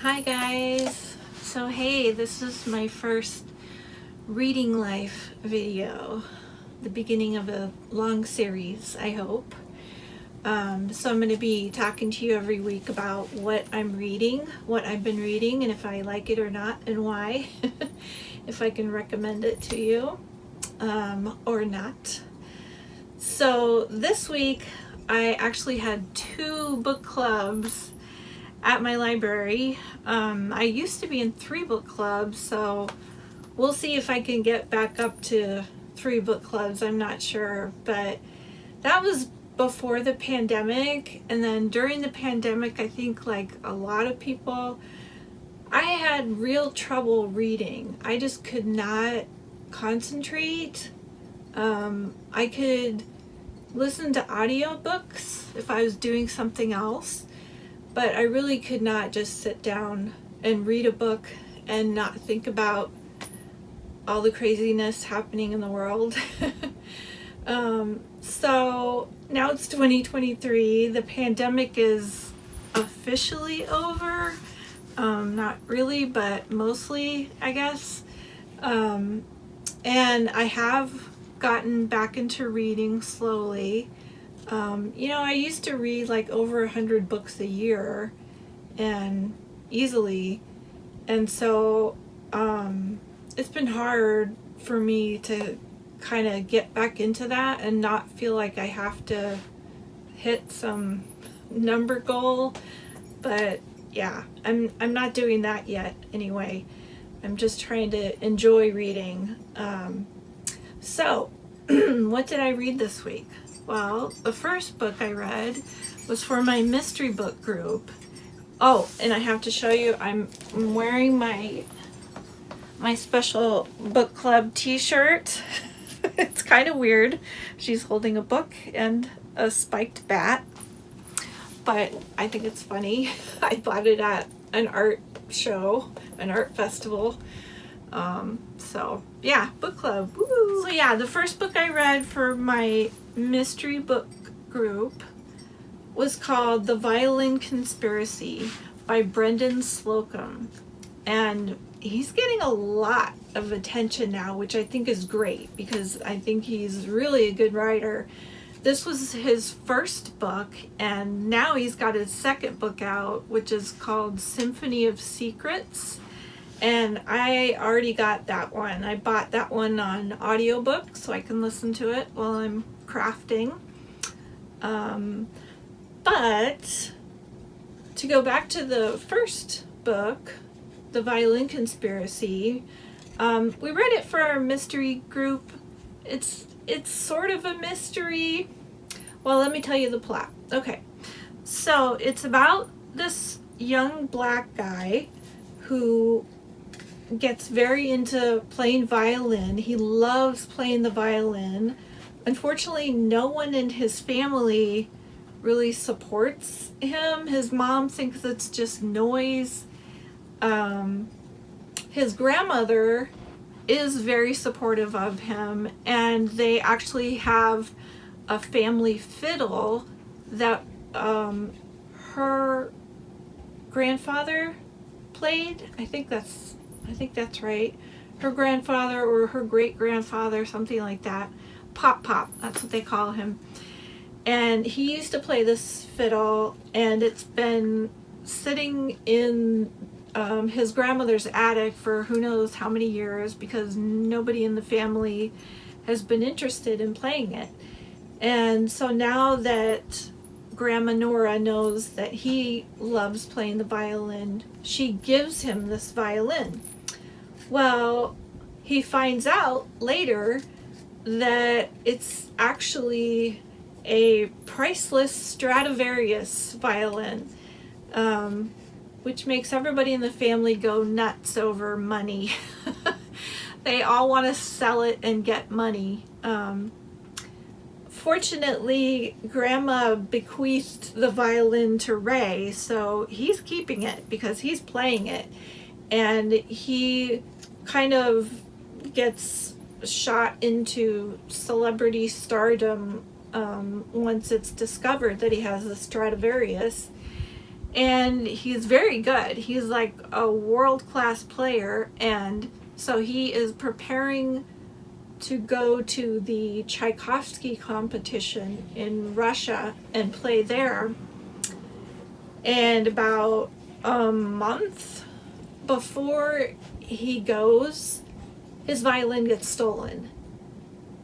Hi guys. So hey, this is my first reading life video, the beginning of a long series, I hope. So I'm going to be talking to you every week about what I'm reading, what I've been reading, and if I like it or not, and why, if I can recommend it to you or not. So this week I actually had 2 book clubs at my library. I used to be in 3 book clubs, so we'll see if I can get back up to 3 book clubs. I'm not sure, but that was before the pandemic. And then during the pandemic, I think like a lot of people, I had real trouble reading. I just could not concentrate. I could listen to audiobooks if I was doing something else, but I really could not just sit down and read a book and not think about all the craziness happening in the world. So now it's 2023. The pandemic is officially over. Not really, but mostly, I guess. And I have gotten back into reading slowly. I used to read like over 100 books a year and easily. And so it's been hard for me to kind of get back into that and not feel like I have to hit some number goal. But yeah, I'm not doing that yet anyway. I'm just trying to enjoy reading. So what did I read this week? Well, the first book I read was for my mystery book group. Oh, and I have to show you, I'm wearing my special book club t-shirt. It's kind of weird. She's holding a book and a spiked bat, but I think it's funny. I bought it at an art show, an art festival. So yeah, book club. Woo! So yeah, the first book I read for my mystery book group was called The Violin Conspiracy by Brendan Slocum. And he's getting a lot of attention now, which I think is great because I think he's really a good writer. This was his first book, and now he's got his second book out, which is called Symphony of Secrets. And I already got that one. I bought that one on audiobook so I can listen to it while I'm crafting. But to go back to the first book, The Violin Conspiracy, we read it for our mystery group. It's sort of a mystery. Well, let me tell you the plot. Okay, so it's about this young black guy who gets very into playing violin. He loves playing the violin. Unfortunately, no one in his family really supports him. His mom thinks it's just noise. His grandmother is very supportive of him, and they actually have a family fiddle that her grandfather played. I think that's right. Her grandfather or her great-grandfather, something like that. Pop, that's what they call him. And he used to play this fiddle, and it's been sitting in his grandmother's attic for who knows how many years because nobody in the family has been interested in playing it. And so now that Grandma Nora knows that he loves playing the violin, she gives him this violin. Well, he finds out later that it's actually a priceless Stradivarius violin, which makes everybody in the family go nuts over money. They all want to sell it and get money. Fortunately, Grandma bequeathed the violin to Ray, so he's keeping it because he's playing it. And he kind of gets shot into celebrity stardom once it's discovered that he has a Stradivarius. and he's very good. He's like a world-class player, and so he is preparing to go to the Tchaikovsky competition in Russia and play there. And about a month before he goes, his violin gets stolen.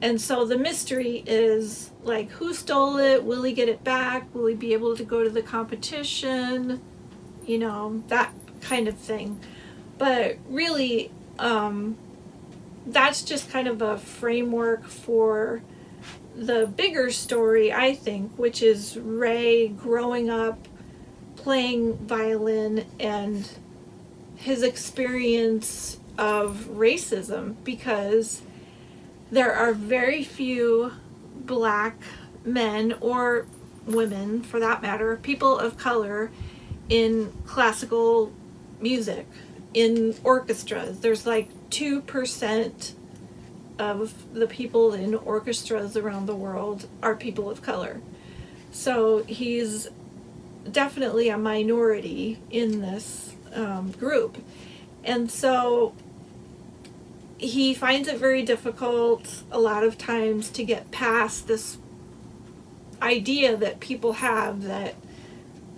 And so the mystery is like, who stole it? Will he get it back? Will he be able to go to the competition? You know, that kind of thing. But really, that's just kind of a framework for the bigger story, I think, which is Ray growing up playing violin and his experience of racism, because there are very few black men or women, for that matter, people of color in classical music, in orchestras. There's like 2% of the people in orchestras around the world are people of color. So he's definitely a minority in this group. And so he finds it very difficult a lot of times to get past this idea that people have that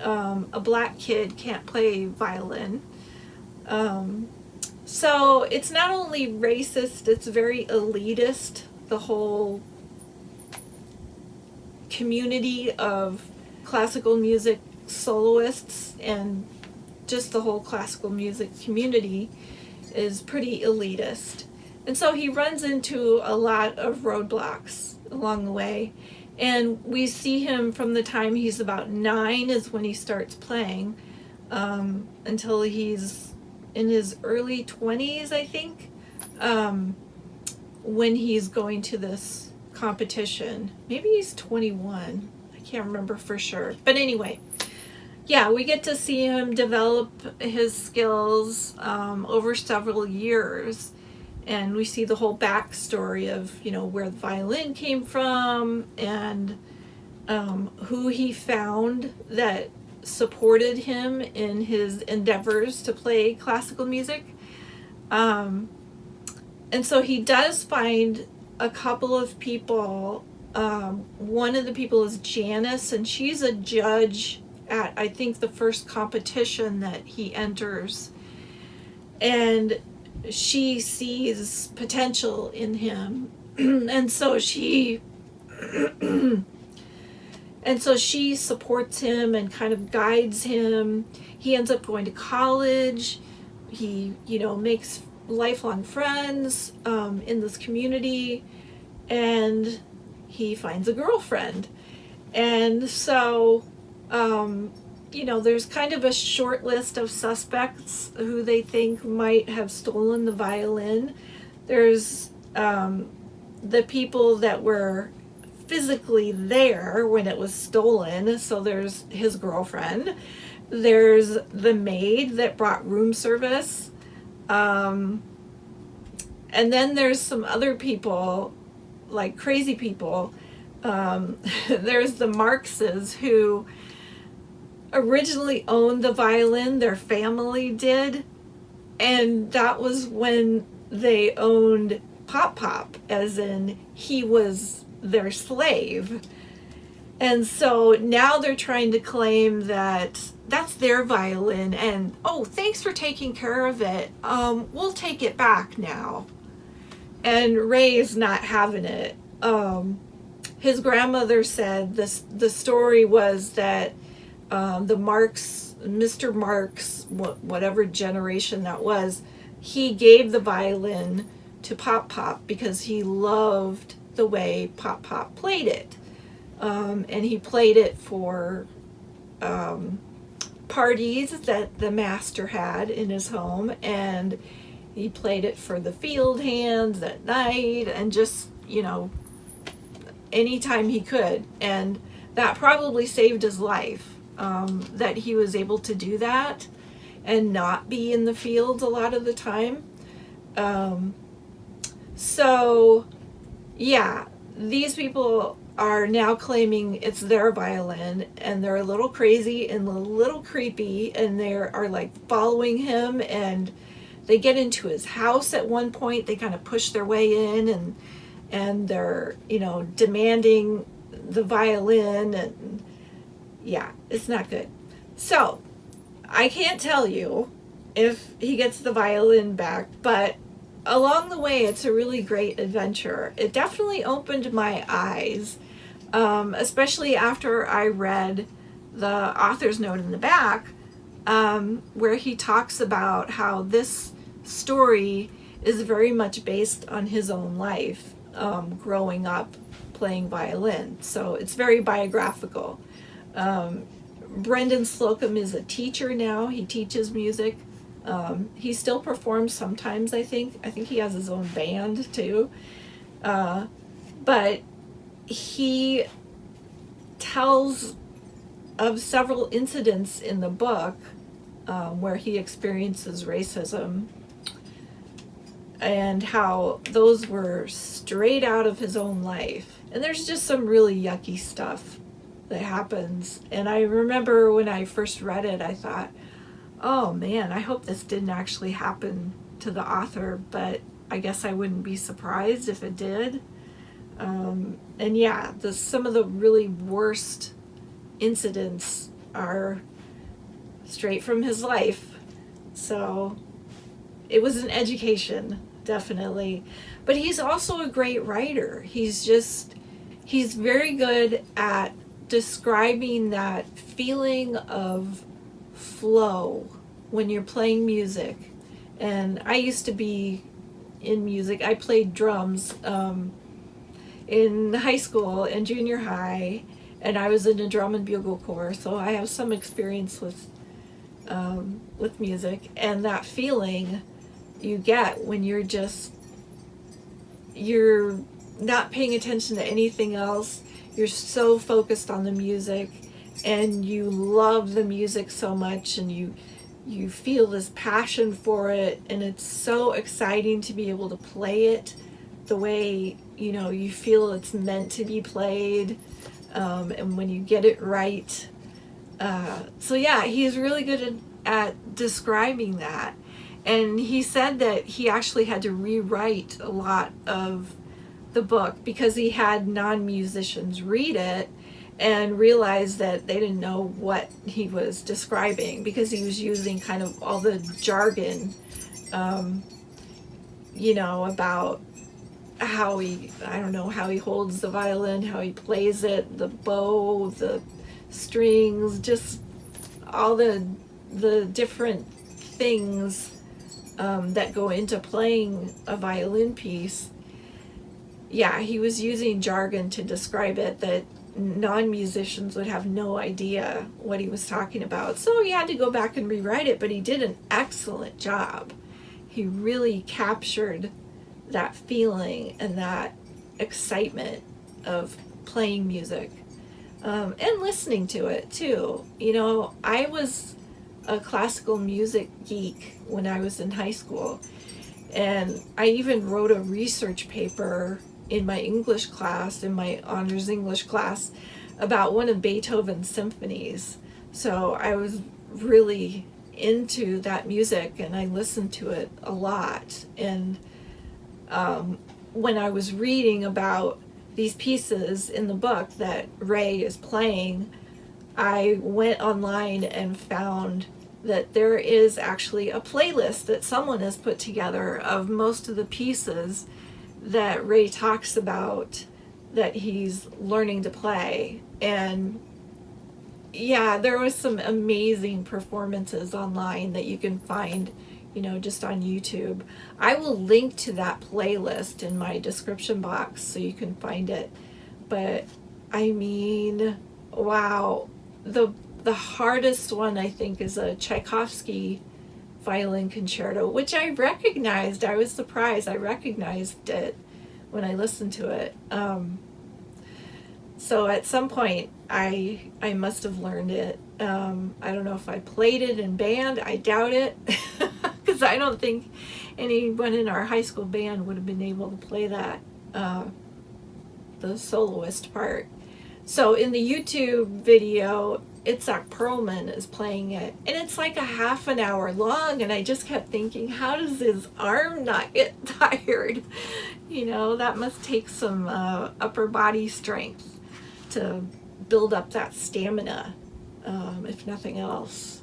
a black kid can't play violin. So it's not only racist, it's very elitist, the whole community of classical music soloists, and just the whole classical music community is pretty elitist. And so he runs into a lot of roadblocks along the way. And we see him from the time he's about 9 is when he starts playing, until he's in his early 20s, I think, when he's going to this competition. Maybe he's 21. I can't remember for sure. But anyway, yeah, we get to see him develop his skills over several years. And we see the whole backstory of, you know, where the violin came from, and who he found that supported him in his endeavors to play classical music. And so he does find a couple of people. One of the people is Janice, and she's a judge at, I think, the first competition that he enters. And she sees potential in him, and so she supports him and kind of guides him. He ends up going to college. He, you know, makes lifelong friends in this community, and he finds a girlfriend. And so you know, there's kind of a short list of suspects who they think might have stolen the violin. There's the people that were physically there when it was stolen. So there's his girlfriend. There's the maid that brought room service. And then there's some other people, like crazy people. There's the Marxes, who originally owned the violin. Their family did, and that was when they owned Pop, as in he was their slave. And so now they're trying to claim that that's their violin, and oh, thanks for taking care of it, we'll take it back now. And Ray's not having it. His grandmother said the story was that Mr. Marx, whatever generation that was, he gave the violin to Pop because he loved the way Pop played it. And he played it for parties that the master had in his home, and he played it for the field hands at night, and just, you know, anytime he could. And that probably saved his life. That he was able to do that and not be in the fields a lot of the time. So yeah, these people are now claiming it's their violin, and they're a little crazy and a little creepy, and they are like following him, and they get into his house at one point. They kind of push their way in, and they're, you know, demanding the violin, and yeah, it's not good. So I can't tell you if he gets the violin back, but along the way, it's a really great adventure. It definitely opened my eyes, especially after I read the author's note in the back, where he talks about how this story is very much based on his own life, growing up playing violin. So it's very biographical. Brendan Slocum is a teacher now. He teaches music. He still performs sometimes, I think. I think he has his own band too. But he tells of several incidents in the book where he experiences racism, and how those were straight out of his own life. And there's just some really yucky stuff that happens. And I remember when I first read it, I thought, oh man, I hope this didn't actually happen to the author, but I guess I wouldn't be surprised if it did. And yeah, some of the really worst incidents are straight from his life. So it was an education, definitely. But he's also a great writer. He's very good at describing that feeling of flow when you're playing music. And I used to be in music. I played drums in high school and junior high, and I was in a drum and bugle corps, so I have some experience with music. And that feeling you get when you're not paying attention to anything else, you're so focused on the music, and you love the music so much, and you feel this passion for it, and it's so exciting to be able to play it the way, you know, you feel it's meant to be played, and when you get it right. So yeah, he's really good at describing that. And he said that he actually had to rewrite a lot of the book because he had non-musicians read it and realized that they didn't know what he was describing, because he was using kind of all the jargon, you know, about how he holds the violin, how he plays it, the bow, the strings, just all the different things that go into playing a violin piece. Yeah, he was using jargon to describe it that non-musicians would have no idea what he was talking about. So he had to go back and rewrite it, but he did an excellent job. He really captured that feeling and that excitement of playing music, and listening to it too. You know, I was a classical music geek when I was in high school, and I even wrote a research paper in my English class, in my honors English class, about one of Beethoven's symphonies. So I was really into that music, and I listened to it a lot. And when I was reading about these pieces in the book that Ray is playing, I went online and found that there is actually a playlist that someone has put together of most of the pieces that Ray talks about that he's learning to play. And yeah, there was some amazing performances online that you can find, you know, just on YouTube. I will link to that playlist in my description box so you can find it. But I mean, wow, the hardest one I think is a Tchaikovsky Violin Concerto, which I recognized. I was surprised. I recognized it when I listened to it. So at some point I must have learned it. I don't know if I played it in band. I doubt it, because I don't think anyone in our high school band would have been able to play that. the soloist part. So in the YouTube video, Itzhak Perlman is playing it, and it's like a half an hour long, and I just kept thinking, how does his arm not get tired? You know, that must take some upper body strength to build up that stamina, if nothing else.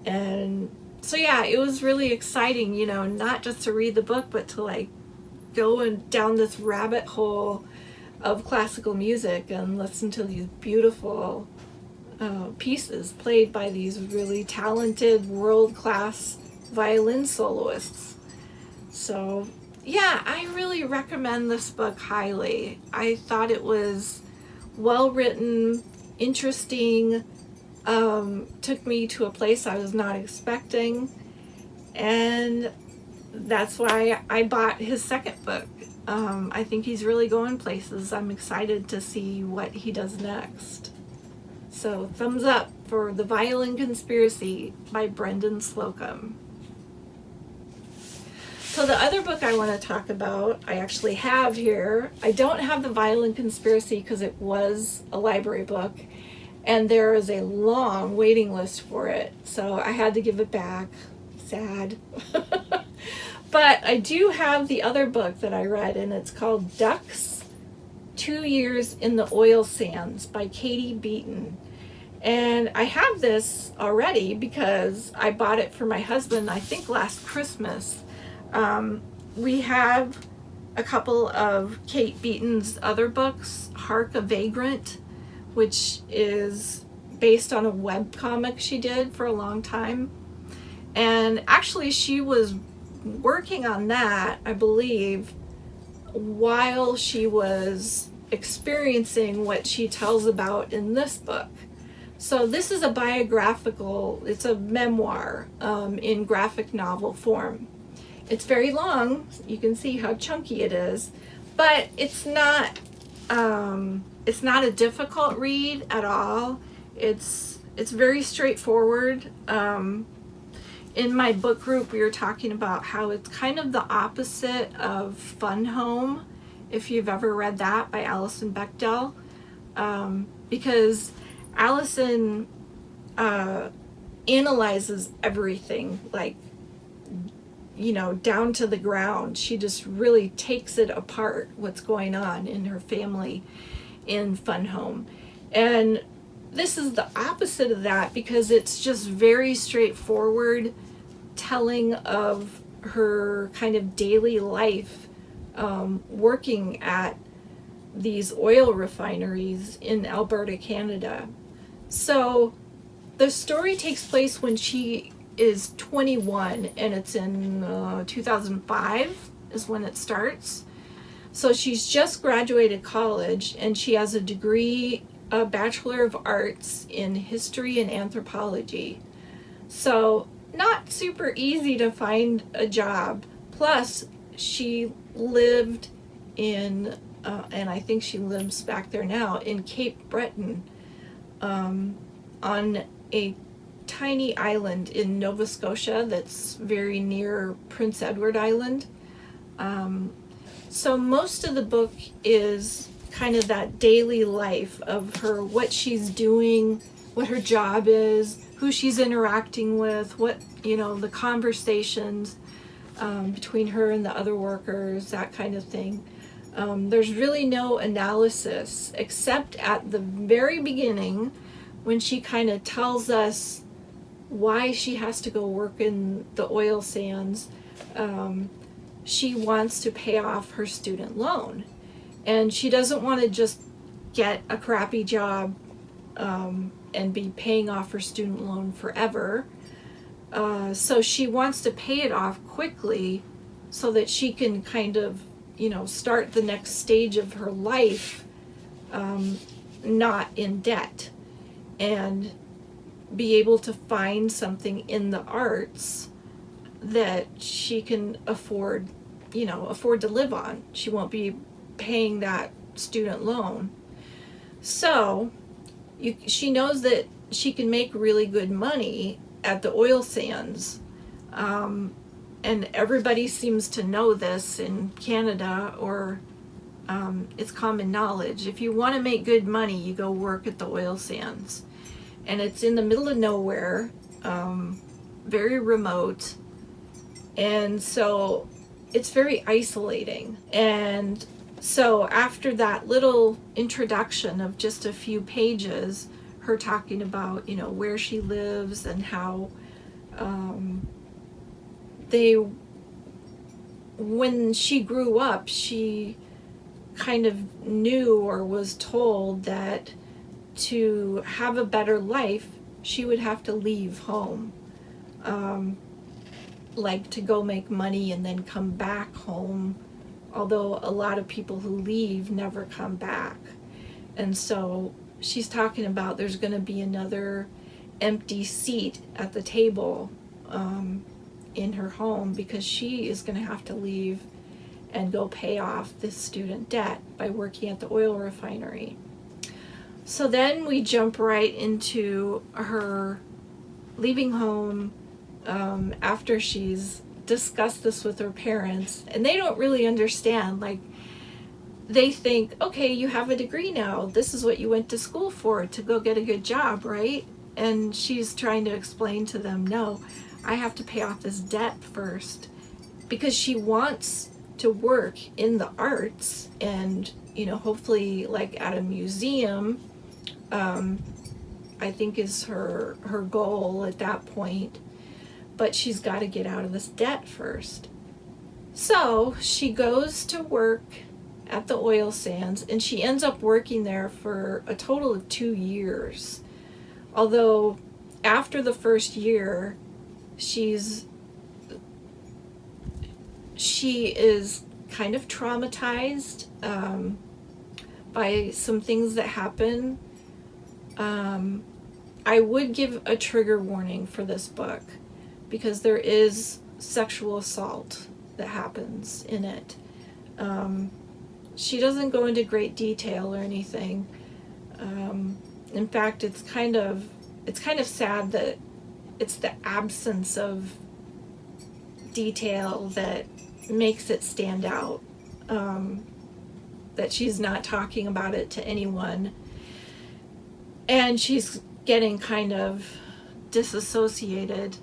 And so yeah, it was really exciting, you know, not just to read the book, but to like go down this rabbit hole of classical music and listen to these beautiful pieces played by these really talented, world-class violin soloists. So yeah, I really recommend this book highly. I thought it was well written, interesting, took me to a place I was not expecting, and that's why I bought his second book. I think he's really going places. I'm excited to see what he does next. So thumbs up for The Violin Conspiracy by Brendan Slocum. So the other book I want to talk about, I actually have here. I don't have The Violin Conspiracy because it was a library book, and there is a long waiting list for it. So I had to give it back. Sad. But I do have the other book that I read, and it's called Ducks, 2 Years in the Oil Sands by Katie Beaton. And I have this already because I bought it for my husband, I think last Christmas. We have a couple of Kate Beaton's other books, Hark a Vagrant, which is based on a webcomic she did for a long time. And actually she was working on that, I believe, while she was experiencing what she tells about in this book. So this is a biographical, it's a memoir in graphic novel form. It's very long, you can see how chunky it is, but it's not a difficult read at all. It's very straightforward. In my book group, we were talking about how it's kind of the opposite of Fun Home, if you've ever read that by Alison Bechdel, because Alison analyzes everything, like, you know, down to the ground. She just really takes it apart, what's going on in her family in Fun Home. And this is the opposite of that because it's just very straightforward telling of her kind of daily life working at these oil refineries in Alberta, Canada. So the story takes place when she is 21, and it's in 2005 is when it starts. So she's just graduated college, and she has a degree, a Bachelor of Arts in History and Anthropology. So not super easy to find a job. Plus, she lived in, and I think she lives back there now, in Cape Breton, on a tiny island in Nova Scotia that's very near Prince Edward Island. So most of the book is kind of that daily life of her, what she's doing, what her job is, who she's interacting with, what, you know, the conversations between her and the other workers, that kind of thing. There's really no analysis except at the very beginning when she kind of tells us why she has to go work in the oil sands. She wants to pay off her student loan, and she doesn't want to just get a crappy job and be paying off her student loan forever. So she wants to pay it off quickly so that she can kind of, you know, start the next stage of her life not in debt, and be able to find something in the arts that she can afford, you know, afford to live on. She won't be paying that student loan. So she knows that she can make really good money at the oil sands. And everybody seems to know this in Canada, or it's common knowledge. If you want to make good money, you go work at the oil sands. And it's in the middle of nowhere, very remote. And so it's very isolating. And so after that little introduction of just a few pages, her talking about, where she lives and how when she grew up, she kind of knew or was told that to have a better life, she would have to leave home. Like to go make money and then come back home, although a lot of people who leave never come back. And so she's talking about there's going to be another empty seat at the table in her home because she is going to have to leave and go pay off this student debt by working at the oil refinery. So then we jump right into her leaving home after she's discussed this with her parents, and they don't really understand. Like, they think, okay, you have a degree now. This is what you went to school for, to go get a good job, right? And she's trying to explain to them, no, I have to pay off this debt first, because she wants to work in the arts and, hopefully like at a museum, I think is her goal at that point. But she's got to get out of this debt first. So she goes to work at the oil sands, and she ends up working there for a total of 2 years. Although after the first year, she is kind of traumatized by some things that happen. I would give a trigger warning for this book, because there is sexual assault that happens in it. She doesn't go into great detail or anything. In fact, it's kind of sad that it's the absence of detail that makes it stand out. That she's not talking about it to anyone, and she's getting kind of disassociated.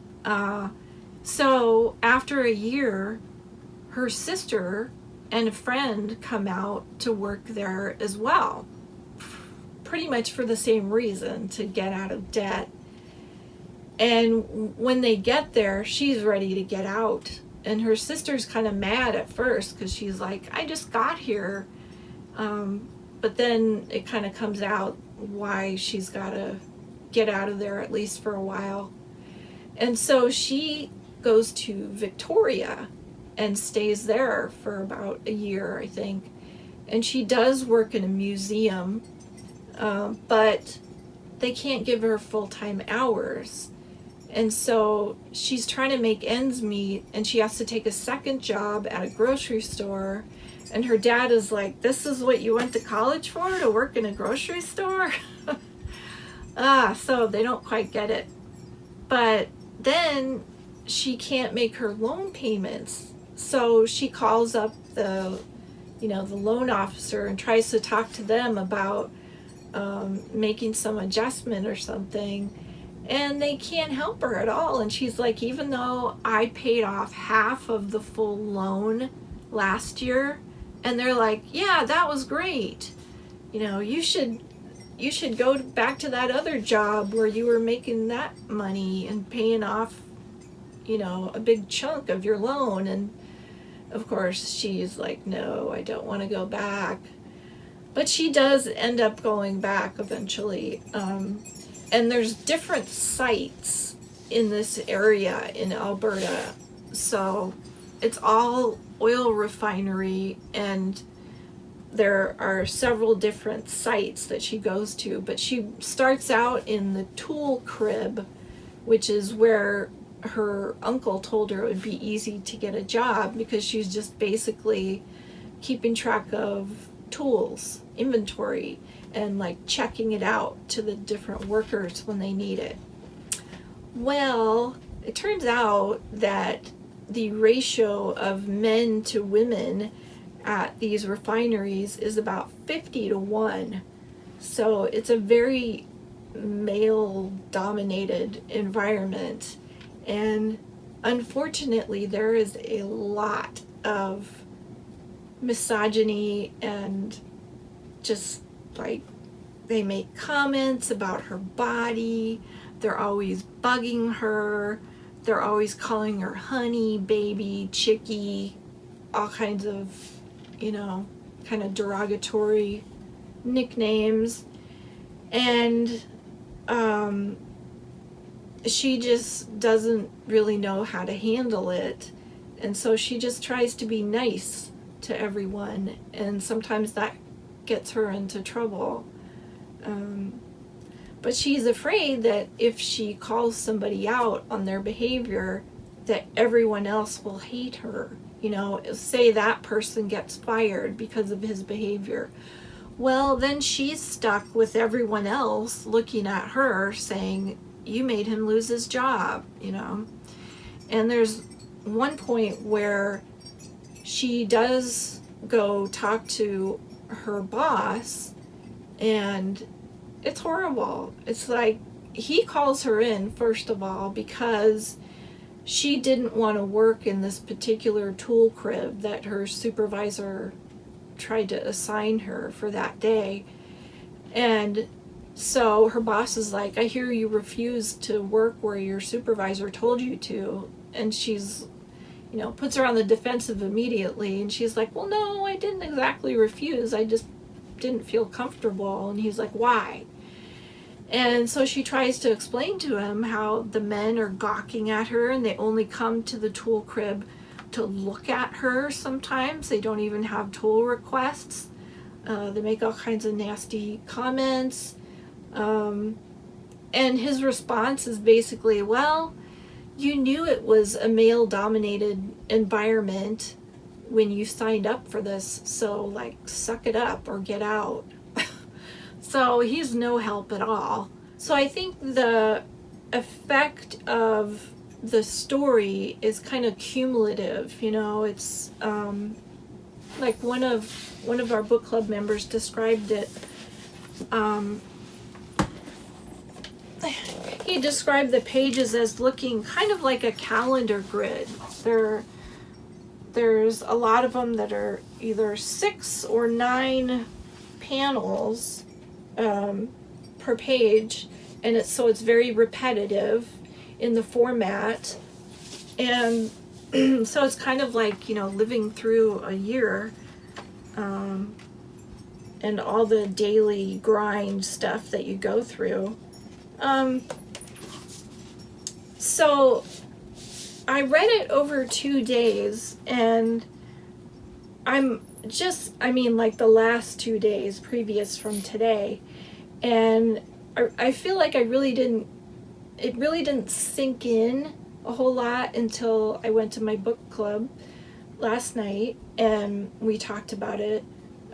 So after a year, her sister and a friend come out to work there as well, pretty much for the same reason, to get out of debt. And when they get there, she's ready to get out, and her sister's kind of mad at first because she's like, I just got here, but then it kind of comes out why she's got to get out of there, at least for a while. And so she goes to Victoria and stays there for about a year, I think. And she does work in a museum, but they can't give her full-time hours. And so she's trying to make ends meet, and she has to take a second job at a grocery store. And her dad is like, this is what you went to college for, to work in a grocery store? So they don't quite get it. But then she can't make her loan payments. So she calls up the loan officer and tries to talk to them about making some adjustment or something. And they can't help her at all. And she's like, even though I paid off half of the full loan last year, and they're like, yeah, that was great. You should go back to that other job where you were making that money and paying off, a big chunk of your loan. And of course she's like, no, I don't want to go back. But she does end up going back eventually. And there's different sites in this area in Alberta. So it's all oil refinery, and there are several different sites that she goes to. But she starts out in the tool crib, which is where her uncle told her it would be easy to get a job, because she's just basically keeping track of tools, inventory, and like checking it out to the different workers when they need it. Well, it turns out that the ratio of men to women at these refineries is about 50-1. So it's a very male-dominated environment. And unfortunately, there is a lot of misogyny, and just like they make comments about her body. They're always bugging her. They're always calling her honey, baby, chickie, all kinds of, kind of derogatory nicknames. And she just doesn't really know how to handle it. And so she just tries to be nice to everyone. And sometimes that gets her into trouble. But she's afraid that if she calls somebody out on their behavior, that everyone else will hate her. Say that person gets fired because of his behavior. Well, then she's stuck with everyone else looking at her saying, you made him lose his job, And there's one point where she does go talk to her boss, and it's horrible. It's like he calls her in, first of all, because she didn't want to work in this particular tool crib that her supervisor tried to assign her for that day. And so her boss is like, I hear you refused to work where your supervisor told you to. And she's, puts her on the defensive immediately. And she's like, well, no, I didn't exactly refuse. I just didn't feel comfortable. And he's like, why? And so she tries to explain to him how the men are gawking at her, and they only come to the tool crib to look at her sometimes. They don't even have tool requests. They make all kinds of nasty comments. And his response is basically, well, you knew it was a male-dominated environment when you signed up for this, so, suck it up or get out. So he's no help at all. So I think the effect of the story is kind of cumulative. It's like one of our book club members described it. He described the pages as looking kind of like a calendar grid. There's a lot of them that are either 6 or 9 panels per page, and it's very repetitive in the format, and so it's kind of like living through a year, and all the daily grind stuff that you go through. So I read it over 2 days, and the last 2 days previous from today, and I feel like it really didn't sink in a whole lot until I went to my book club last night and we talked about it.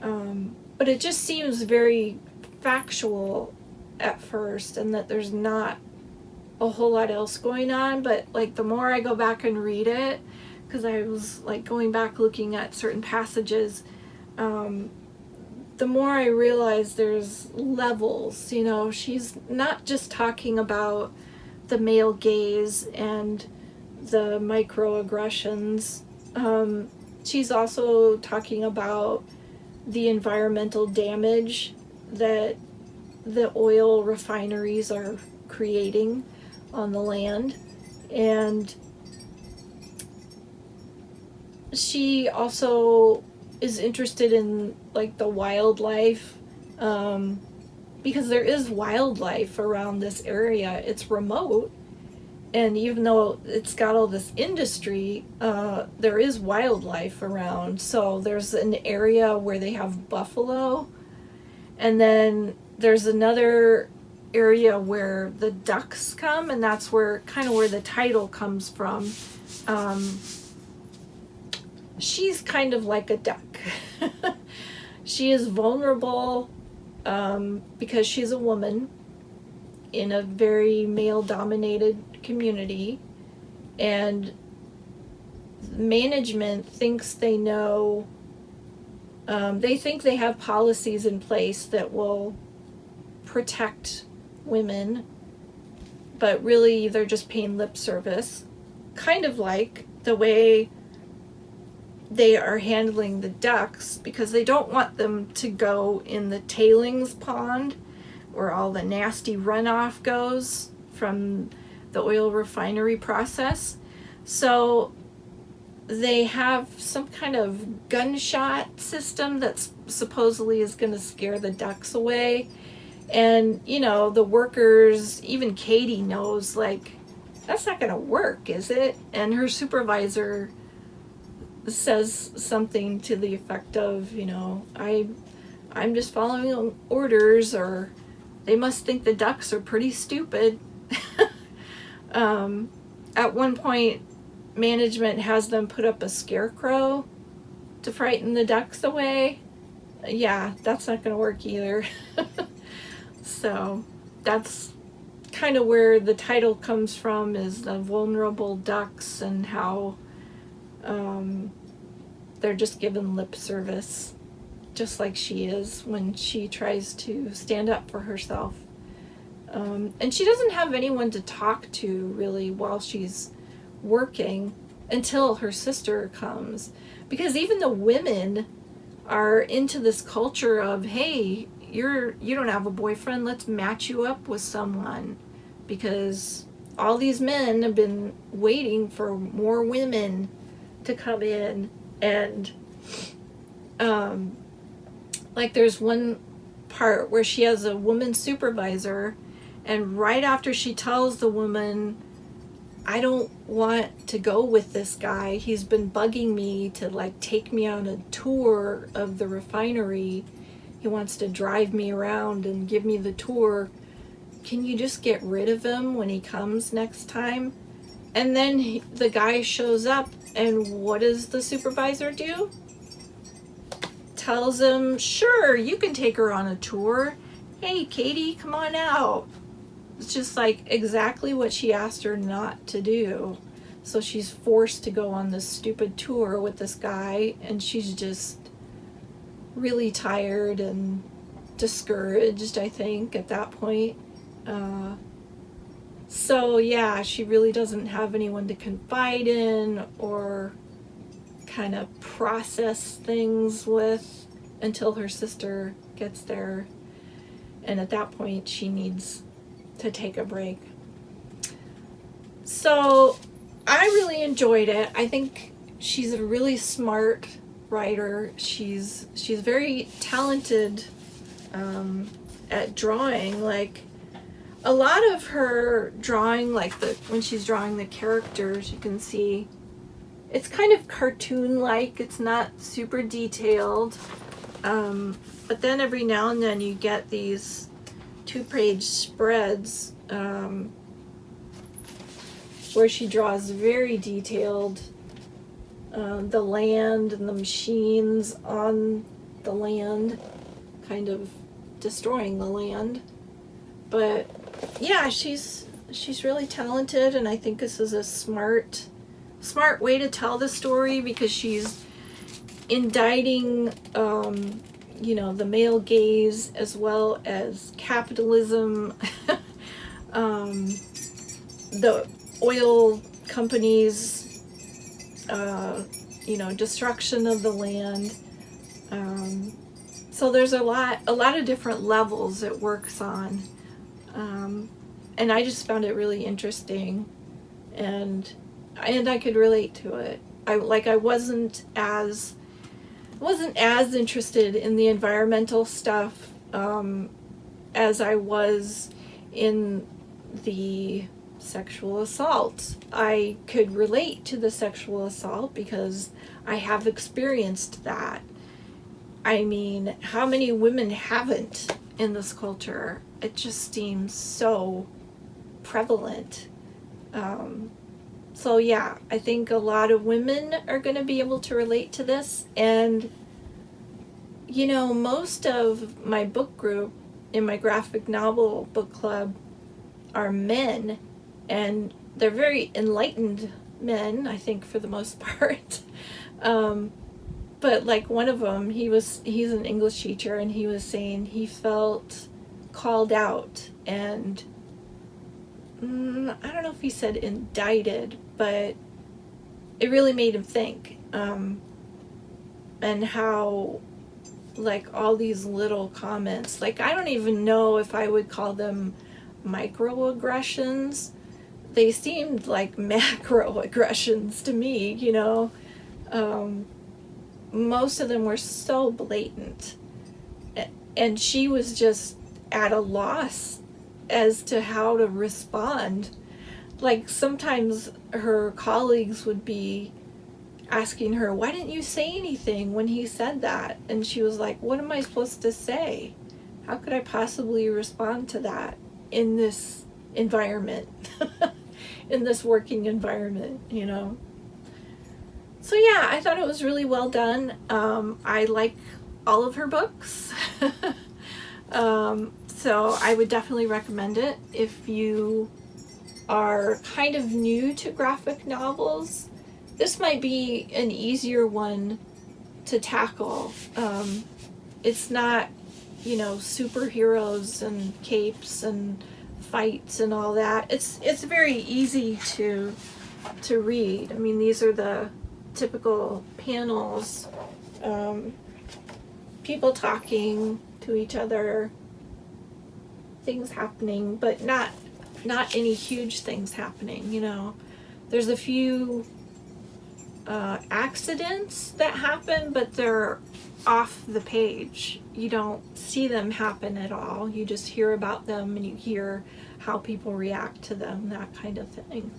But it just seems very factual at first, and that there's not a whole lot else going on. But the more I go back and read it, because I was going back looking at certain passages, the more I realize there's levels. She's not just talking about the male gaze and the microaggressions. She's also talking about the environmental damage that the oil refineries are creating on the land. And she also is interested in the wildlife, because there is wildlife around this area. It's remote, and even though it's got all this industry, there is wildlife around. So there's an area where they have buffalo, and then there's another area where the ducks come, and that's where the title comes from. She's kind of like a duck. She is vulnerable because she's a woman in a very male-dominated community, and management thinks they know They think they have policies in place that will protect women, but really they're just paying lip service, kind of like the way they are handling the ducks, because they don't want them to go in the tailings pond where all the nasty runoff goes from the oil refinery process. So they have some kind of gunshot system that supposedly is going to scare the ducks away. And, you know, the workers, even Katie knows, like, that's not going to work, is it? And her supervisor says something to the effect of, you know, I'm just following orders, or they must think the ducks are pretty stupid. At one point, management has them put up a scarecrow to frighten the ducks away. Yeah, that's not going to work either. So that's kind of where the title comes from, is the vulnerable ducks, and how they're just given lip service, just like she is when she tries to stand up for herself. And she doesn't have anyone to talk to really while she's working until her sister comes, because even the women are into this culture of, hey, you don't have a boyfriend, let's match you up with someone, because all these men have been waiting for more women to come in. And like there's one part where she has a woman supervisor, and right after she tells the woman, I don't want to go with this guy, he's been bugging me to like take me on a tour of the refinery, he wants to drive me around and give me the tour, can you just get rid of him when he comes next time? And then the guy shows up, and what does the supervisor do? Tells him, sure, you can take her on a tour, hey Katie, come on out. It's just like exactly what she asked her not to do. So she's forced to go on this stupid tour with this guy, and she's just really tired and discouraged, I think, at that point. So yeah, she really doesn't have anyone to confide in or kind of process things with until her sister gets there. And at that point, she needs to take a break. So I really enjoyed it. I think she's a really smart writer. She's very talented at drawing. Like a lot of her drawing, like when she's drawing the characters, you can see it's kind of cartoon-like. It's not super detailed. But then every now and then you get these 2-page spreads where she draws very detailed the land and the machines on the land, kind of destroying the land. But yeah, she's really talented, and I think this is a smart way to tell the story, because she's indicting the male gaze as well as capitalism, the oil companies, destruction of the land. So there's a lot of different levels it works on. And I just found it really interesting, and I could relate to it. I wasn't as interested in the environmental stuff as I was in the sexual assault. I could relate to the sexual assault because I have experienced that. I mean, how many women haven't in this culture? It just seems so prevalent. So yeah, I think a lot of women are going to be able to relate to this. And most of my book group in my graphic novel book club are men, and they're very enlightened men, I think, for the most part. but like one of them, he's an English teacher, and he was saying he felt called out and I don't know if he said indicted, but it really made him think. And how, like, all these little comments, like, I don't even know if I would call them microaggressions. They seemed like macroaggressions to me, you know. Most of them were so blatant. And she was just at a loss as to how to respond. Like, sometimes her colleagues would be asking her, why didn't you say anything when he said that? And she was like, what am I supposed to say? How could I possibly respond to that in this environment? In this working environment, you know? So yeah, I thought it was really well done. I like all of her books. So I would definitely recommend it if you are kind of new to graphic novels. This might be an easier one to tackle. It's not, you know, superheroes and capes and fights and all that. It's very easy to read. I mean, these are the typical panels, people talking to each other, things happening, but not any huge things happening, you know. There's a few accidents that happen, but they're off the page. You don't see them happen at all. You just hear about them and you hear how people react to them, that kind of thing.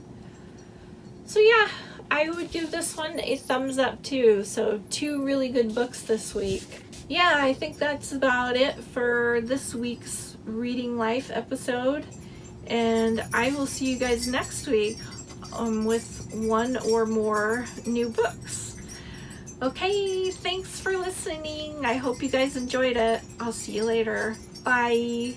So yeah, I would give this one a thumbs up too. So 2 really good books this week. Yeah, I think that's about it for this week's Reading Life episode. And I will see you guys next week with 1 or more new books. Okay, thanks for listening. I hope you guys enjoyed it. I'll see you later. Bye.